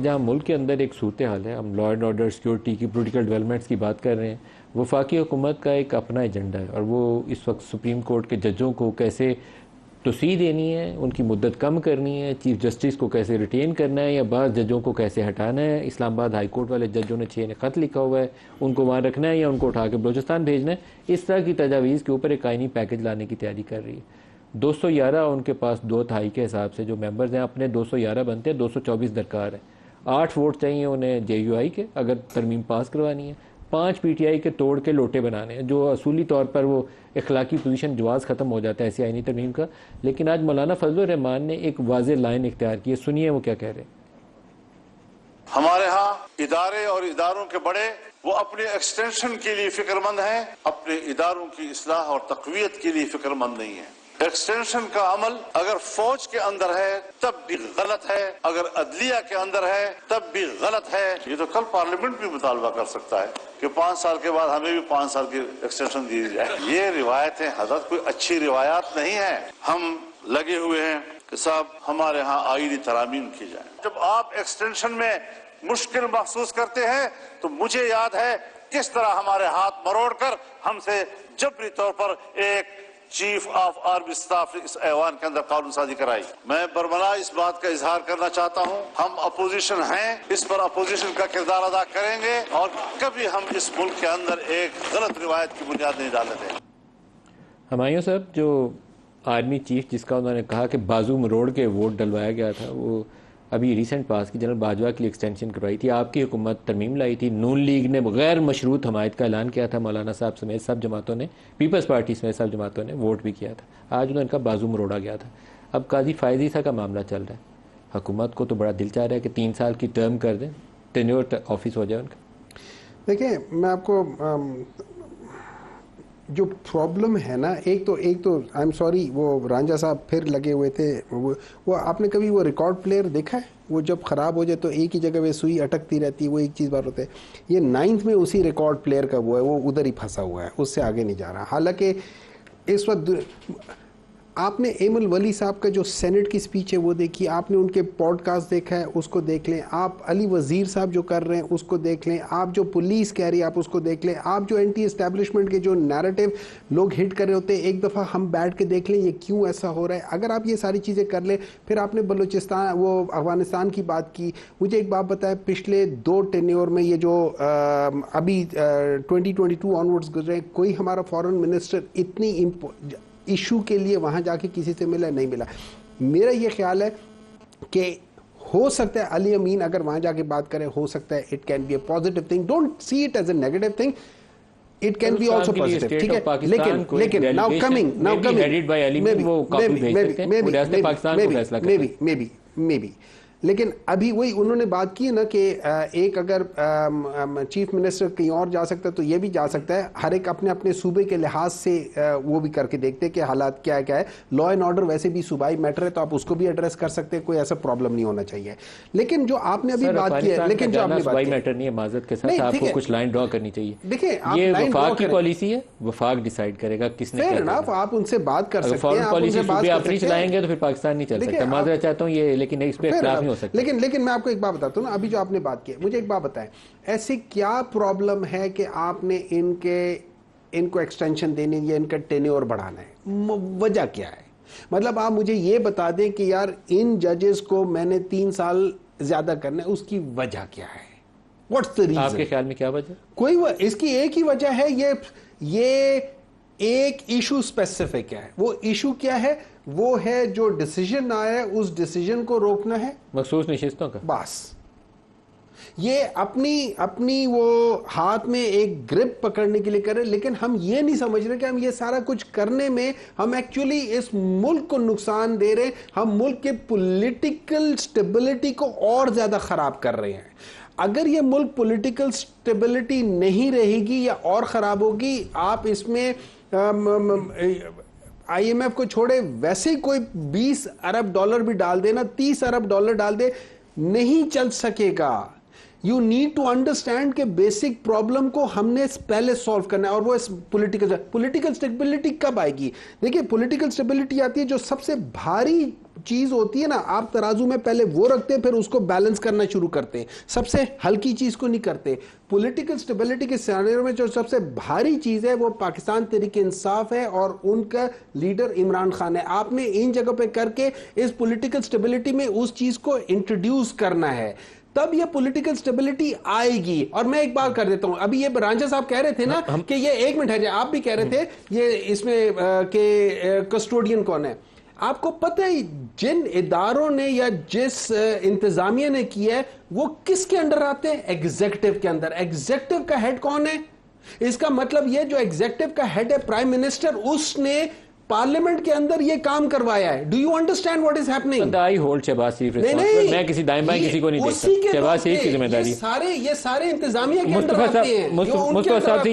جہاں ملک کے اندر ایک صورتحال ہے، ہم لا اینڈ آرڈر، سیکیورٹی کی، پولیٹیکل ڈیولپمنٹس کی بات کر رہے ہیں، وفاقی حکومت کا ایک اپنا ایجنڈا ہے اور وہ اس وقت سپریم کورٹ کے ججوں کو کیسے توسیع دینی ہے، ان کی مدت کم کرنی ہے، چیف جسٹس کو کیسے ریٹین کرنا ہے یا بعض ججوں کو کیسے ہٹانا ہے۔ اسلام آباد ہائی کورٹ والے ججوں نے 6 نے خط لکھا ہوا ہے، ان کو وہاں رکھنا ہے یا ان کو اٹھا کے بلوچستان بھیجنا ہے۔ اس طرح کی تجاویز کے اوپر ایک آئینی پیکج لانے کی تیاری کر رہی ہے۔ 211 ان کے پاس 2/3 کے حساب سے جو ممبرز ہیں، اپنے 211 بنتے ہیں، 224 درکار ہیں۔ 8 ووٹ چاہیے انہیں جے یو آئی کے اگر ترمیم پاس کروانی ہے، 5 پی ٹی آئی کے توڑ کے لوٹے بنانے ہیں، جو اصولی طور پر وہ اخلاقی پوزیشن جواز ختم ہو جاتا ہے ایسی آئینی ترمیم کا۔ لیکن آج مولانا فضل الرحمان نے ایک واضح لائن اختیار کی ہے، سنیے وہ کیا کہہ رہے ہیں۔ ہمارے ہاں ادارے اور اداروں کے بڑے وہ اپنے ایکسٹینشن کے لیے فکر مند ہیں، اپنے اداروں کی اصلاح اور تقویت کے لیے فکر مند نہیں ہیں۔ ایکسٹینشن کا عمل اگر فوج کے اندر ہے تب بھی غلط ہے، اگر عدلیہ کے اندر ہے تب بھی غلط ہے۔ یہ تو کل پارلیمنٹ بھی مطالبہ کر سکتا ہے کہ 5 سال کے بعد ہمیں بھی 5 سال کی ایکسٹینشن دی جائے۔ یہ روایتیں حضرت کوئی اچھی روایات نہیں ہیں۔ ہم لگے ہوئے ہیں کہ صاحب ہمارے ہاں آئینی ترامیم کی جائیں۔ جب آپ ایکسٹینشن میں مشکل محسوس کرتے ہیں تو مجھے یاد ہے کس طرح ہمارے ہاتھ مروڑ کر ہم سے جبری طور پر ایک چیف آف آرمی اسٹاف نے اس ایوان کے اندر قانون سازی کرائی۔ میں برملا اس بات کا اظہار کرنا چاہتا ہوں، ہم اپوزیشن ہیں، اس پر اپوزیشن کا کردار ادا کریں گے اور کبھی ہم اس ملک کے اندر ایک غلط روایت کی بنیاد نہیں ڈالنے دیں۔ ہمایوں صاحب، جو آرمی چیف جس کا انہوں نے کہا کہ بازو مروڑ کے ووٹ ڈلوایا گیا تھا، وہ ابھی ریسنٹ پاس کی جنرل باجوہ کے لیے ایکسٹینشن کروائی تھی، آپ کی حکومت ترمیم لائی تھی، نون لیگ نے غیر مشروط حمایت کا اعلان کیا تھا، مولانا صاحب سمیت سب جماعتوں نے، پیپلز پارٹی سمیت سب جماعتوں نے ووٹ بھی کیا تھا۔ آج انہوں نے کہا بازو مروڑا گیا تھا۔ اب قاضی فائز عیسیٰ کا معاملہ چل رہا ہے، حکومت کو تو بڑا دل چاہ رہا ہے کہ 3 سال کی ٹرم کر دیں، ٹینیور آفس ہو جائے ان کا۔ دیکھیں، میں آپ کو جو پرابلم ہے نا، ایک تو آئی ایم سوری، وہ رانجھا صاحب پھر لگے ہوئے تھے، وہ آپ نے کبھی وہ ریکارڈ پلیئر دیکھا ہے؟ وہ جب خراب ہو جائے تو ایک ہی جگہ پہ سوئی اٹکتی رہتی ہے، وہ ایک چیز بار ہوتا ہے۔ یہ 9th میں اسی ریکارڈ پلیئر کا وہ ہے، وہ ادھر ہی پھنسا ہوا ہے، اس سے آگے نہیں جا رہا۔ حالانکہ اس وقت آپ نے ایمل ولی صاحب کا جو سینٹ کی سپیچ ہے وہ دیکھی، آپ نے ان کے پوڈ کاسٹ دیکھا ہے، اس کو دیکھ لیں۔ آپ علی وزیر صاحب جو کر رہے ہیں اس کو دیکھ لیں، آپ جو پولیس کہہ رہی ہے آپ اس کو دیکھ لیں، آپ جو اینٹی اسٹیبلشمنٹ کے جو نیریٹو لوگ ہٹ کر رہے ہوتے ہیں، ایک دفعہ ہم بیٹھ کے دیکھ لیں یہ کیوں ایسا ہو رہا ہے۔ اگر آپ یہ ساری چیزیں کر لیں، پھر آپ نے بلوچستان وہ افغانستان کی بات کی، مجھے ایک بات بتایا، پچھلے 2 ٹینیور میں یہ جو ابھی 2022 آنورڈز گزرے ہیں، کوئی ہمارا فارن منسٹر اتنی ایشو کے لیے وہاں جا کے کسی سے ملا نہیں ملا۔ میرا یہ خیال ہے کہ ہو سکتا ہے علی امین اگر وہاں جا کے بات کرے، ہو سکتا ہے it can be a positive thing, don't see it as a negative thing, it can be also positive, ٹھیک ہے۔ لیکن ناؤ کمنگ مے بی لیکن ابھی وہی انہوں نے بات کی ہے نا کہ ایک اگر چیف منسٹر کہیں اور جا سکتا ہے تو یہ بھی جا سکتا ہے، ہر ایک اپنے اپنے صوبے کے لحاظ سے وہ بھی کر کے دیکھتے کہ حالات کیا ہے۔ لا اینڈ آرڈر ویسے بھی صوبائی میٹر ہے تو آپ اس کو بھی ایڈریس کر سکتے ہیں، کوئی ایسا پرابلم نہیں ہونا چاہیے۔ لیکن جو آپ نے ابھی بات کی ہے، لیکن جو آپ نے صوبائی میٹر نہیں ہے، معذرت کے ساتھ آپ کو کچھ لائن ڈرا کرنی چاہیے۔ دیکھیں، یہ وفاق کی پالیسی ہے، وفاق ڈیسائیڈ کرے گا کس نے کیا کرنا ہے۔ آپ ان سے بات کر سکتے ہیں، فارن پالیسی صوبے اپنی چلائیں گے تو پھر پاکستان نہیں چل سکتا۔ معذرت چاہتا ہوں یہ، لیکن اس پہ اختلاف نہیں ہو سکتا۔ لیکن میں آپ کو ایک بات بتاتا ہوں نا، ابھی جو آپ نے بات کی، مجھے ایک بات بتائیں، ایسی کیا پرابلم ہے کہ آپ نے ان کو ایکسٹینشن دینی یا ان کا ٹینیور بڑھانا ہے؟ وجہ کیا ہے؟ مطلب آپ مجھے یہ بتا دیں کہ یار ان ججز کو میں نے 3 سال زیادہ کرنا ہے، اس کی وجہ کیا ہے؟ What's the reason? آپ کے خیال میں کیا وجہ؟ کوئی اس کی ایک ہی وجہ ہے، یہ ایک ایشو اسپیسیفک ہے۔ وہ ایشو کیا ہے؟ وہ ہے جو ڈیسیجن آیا ہے اس ڈیسیجن کو روکنا ہے، مخصوص نشستوں کا۔ بس یہ اپنی وہ ہاتھ میں ایک گرپ پکڑنے کے لیے کرے، لیکن ہم یہ نہیں سمجھ رہے کہ ہم یہ سارا کچھ کرنے میں ہم ایکچولی اس ملک کو نقصان دے رہے ہیں، ہم ملک کے پولیٹیکل سٹیبلٹی کو اور زیادہ خراب کر رہے ہیں۔ اگر یہ ملک پولیٹیکل سٹیبلٹی نہیں رہے گی یا اور خراب ہوگی، آپ اس میں آئی ایم ایف کو چھوڑے ویسے ہی کوئی $20 ارب بھی ڈال دے نا، $30 ارب ڈال دے، نہیں چل سکے گا۔ یو نیڈ ٹو انڈرسٹینڈ کہ بیسک پرابلم کو ہم نے پہلے سالو کرنا ہے, اور وہ پولیٹیکل اسٹیبلٹی کب آئے گی؟ دیکھیے پولیٹیکل اسٹیبلٹی آتی ہے جو سب سے بھاری چیز ہوتی ہے نا, آپ ترازو میں پہلے وہ رکھتے ہیں پھر اس کو بیلنس کرنا شروع کرتے ہیں, سب سے ہلکی چیز کو نہیں کرتے. پولیٹیکل اسٹیبلٹی کے سیناریو میں جو سب سے بھاری چیز ہے وہ پاکستان تحریک انصاف ہے اور ان کا لیڈر عمران خان ہے. آپ نے ان جگہ پہ کر کے اس پولیٹیکل اسٹیبلٹی میں اس چیز کو انٹروڈیوس کرنا ہے, تب یہ پولیٹیکل سٹیبلٹی آئے گی. اور میں ایک بات کر دیتا ہوں, ابھی یہ رانجھا صاحب کہہ رہے تھے نا کہ یہ ایک منٹ ہے, آپ بھی کہہ رہے تھے یہ اس میں کہ کسٹوڈین کون ہے. آپ کو پتہ ہے جن اداروں نے یا جس انتظامیہ نے کیا ہے وہ کس کے اندر آتے ہیں؟ ایگزیکٹو کے اندر. ایگزیکٹو کا ہیڈ کون ہے؟ اس کا مطلب یہ جو ایگزیکٹو کا ہیڈ ہے پرائم منسٹر, اس نے پارلیمنٹ کے اندر یہ کام کروایا ہے. Do you understand what is happening? I hold Shahbaz Sharif responsible. میں کسی دائیں بائیں کسی کو نہیں دیکھتا. شہباز شریف کی ذمہ داری. یہ سارے انتظامیہ کے اندر آتے ہیں. مصطفیٰ صاحب